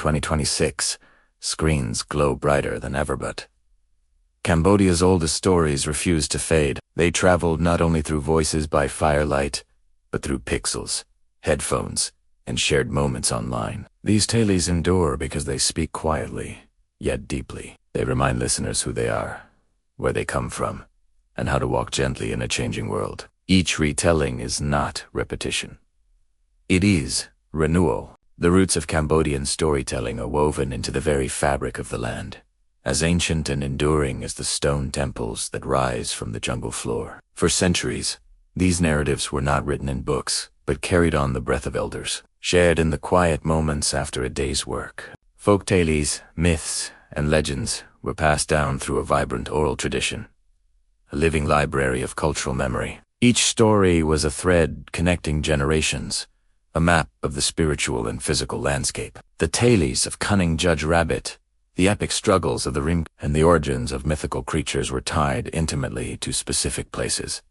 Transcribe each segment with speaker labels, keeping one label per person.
Speaker 1: 2026, screens glow brighter than ever, but Cambodia's oldest stories refuse to fade. They traveled not only through voices by firelight, but through pixels, headphones, and shared moments online. These tales endure because they speak quietly, yet deeply. They remind listeners who they are, where they come from, and how to walk gently in a changing world. Each retelling is not repetition. It is renewal. The roots of Cambodian storytelling are woven into the very fabric of the land, as ancient and enduring as the stone temples that rise from the jungle floor. For centuries, these narratives were not written in books, but carried on the breath of elders, shared in the quiet moments after a day's work. Folk tales, myths, and legends were passed down through a vibrant oral tradition, a living library of cultural memory. Each story was a thread connecting generations, a map of the spiritual and physical landscape. The tales of cunning Judge Rabbit, the epic struggles of the Rim, and the origins of mythical creatures were tied intimately to specific places.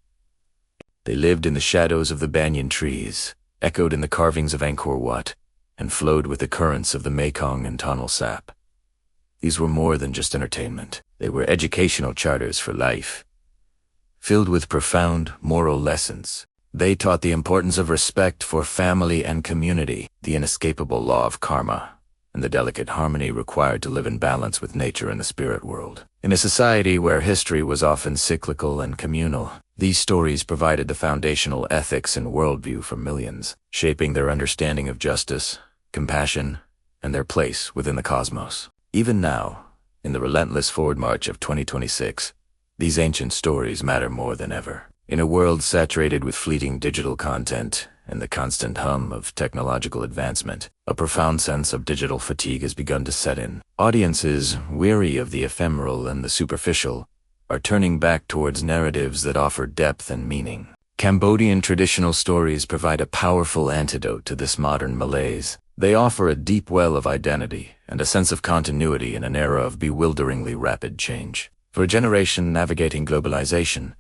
Speaker 1: They lived in the shadows of the banyan trees, echoed in the carvings of Angkor Wat, and flowed with the currents of the Mekong and Tonle Sap. These were more than just entertainment. They were educational charters for life, filled with profound moral lessons. They taught the importance of respect for family and community, the inescapable law of karma, and the delicate harmony required to live in balance with nature and the spirit world. In a society where history was often cyclical and communal, these stories provided the foundational ethics and worldview for millions, shaping their understanding of justice, compassion, and their place within the cosmos. Even now, in the relentless forward march of 2026, these ancient stories matter more than ever. In a world saturated with fleeting digital content and the constant hum of technological advancement, a profound sense of digital fatigue has begun to set in. Audiences, weary of the ephemeral and the superficial, are turning back towards narratives that offer depth and meaning. Cambodian traditional stories provide a powerful antidote to this modern malaise. They offer a deep well of identity and a sense of continuity in an era of bewilderingly rapid change. For a generation navigating globalization,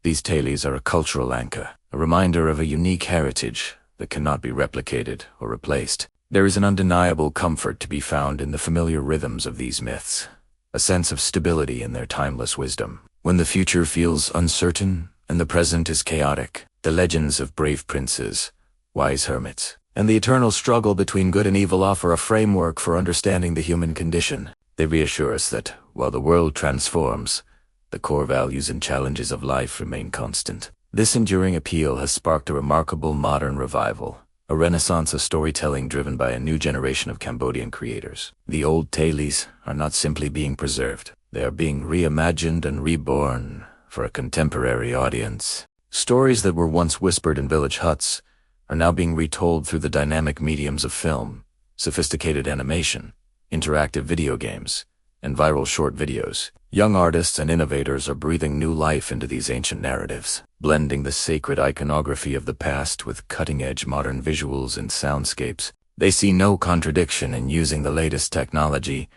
Speaker 1: these tales are a cultural anchor, a reminder of a unique heritage that cannot be replicated or replaced. There is an undeniable comfort to be found in the familiar rhythms of these myths, a sense of stability in their timeless wisdom. When the future feels uncertain and the present is chaotic, the legends of brave princes, wise hermits, and the eternal struggle between good and evil offer a framework for understanding the human condition. They reassure us that, while the world transforms, the core values and challenges of life remain constant. This enduring appeal has sparked a remarkable modern revival, a renaissance of storytelling driven by a new generation of Cambodian creators. The old tales are not simply being preserved, they are being reimagined and reborn for a contemporary audience. Stories that were once whispered in village huts are now being retold through the dynamic mediums of film, sophisticated animation, interactive video games, and viral short videos. Young artists and innovators are breathing new life into these ancient narratives, blending the sacred iconography of the past with cutting-edge modern visuals and soundscapes. They see no contradiction in using the latest technology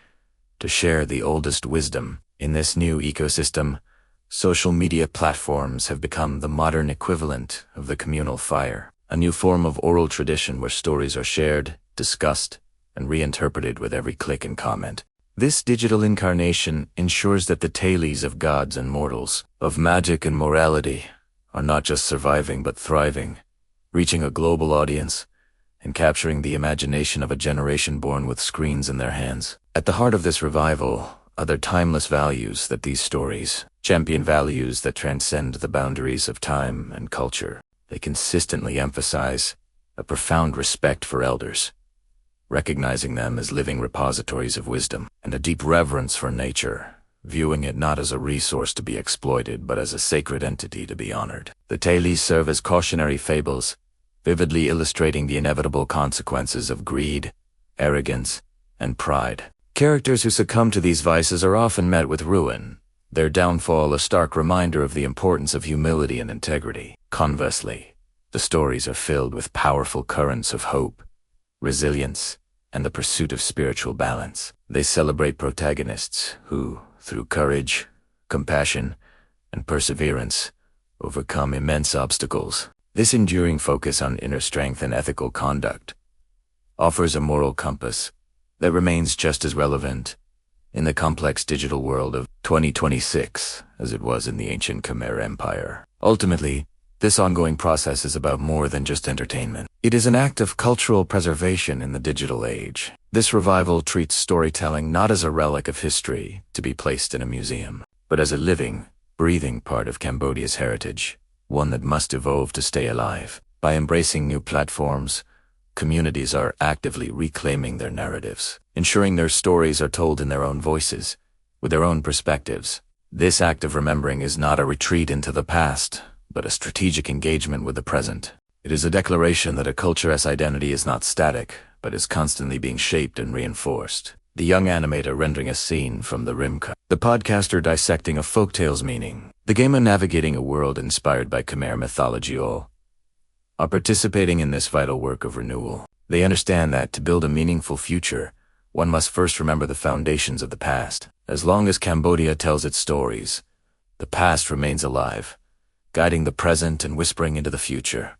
Speaker 1: to share the oldest wisdom. In this new ecosystem, social media platforms have become the modern equivalent of the communal fire, a new form of oral tradition where stories are shared, discussed, and reinterpreted with every click and comment. This digital incarnation ensures that the tales of gods and mortals, of magic and morality, are not just surviving but thriving, reaching a global audience and capturing the imagination of a generation born with screens in their hands. At the heart of this revival are the timeless values that these stories champion, values that transcend the boundaries of time and culture. They consistently emphasize a profound respect for elders, recognizing them as living repositories of wisdom, and a deep reverence for nature, viewing it not as a resource to be exploited but as a sacred entity to be honored. The tales serve as cautionary fables, vividly illustrating the inevitable consequences of greed, arrogance, and pride. Characters who succumb to these vices are often met with ruin, their downfall a stark reminder of the importance of humility and integrity. Conversely, the stories are filled with powerful currents of hope, resilience, and the pursuit of spiritual balance. They celebrate protagonists who, through courage, compassion, and perseverance, overcome immense obstacles. This enduring focus on inner strength and ethical conduct offers a moral compass that remains just as relevant in the complex digital world of 2026 as it was in the ancient Khmer Empire. Ultimately, this ongoing process is about more than just entertainment. It is an act of cultural preservation in the digital age. This revival treats storytelling not as a relic of history to be placed in a museum, but as a living, breathing part of Cambodia's heritage, one that must evolve to stay alive. By embracing new platforms, communities are actively reclaiming their narratives, ensuring their stories are told in their own voices, with their own perspectives. This act of remembering is not a retreat into the past, but a strategic engagement with the present. It is a declaration that a culture's identity is not static, but is constantly being shaped and reinforced. The young animator rendering a scene from the Rimka, the podcaster dissecting a folktale's meaning, the gamer navigating a world inspired by Khmer mythology, all are participating in this vital work of renewal. They understand that to build a meaningful future, one must first remember the foundations of the past. As long as Cambodia tells its stories, the past remains alive, guiding the present and whispering into the future.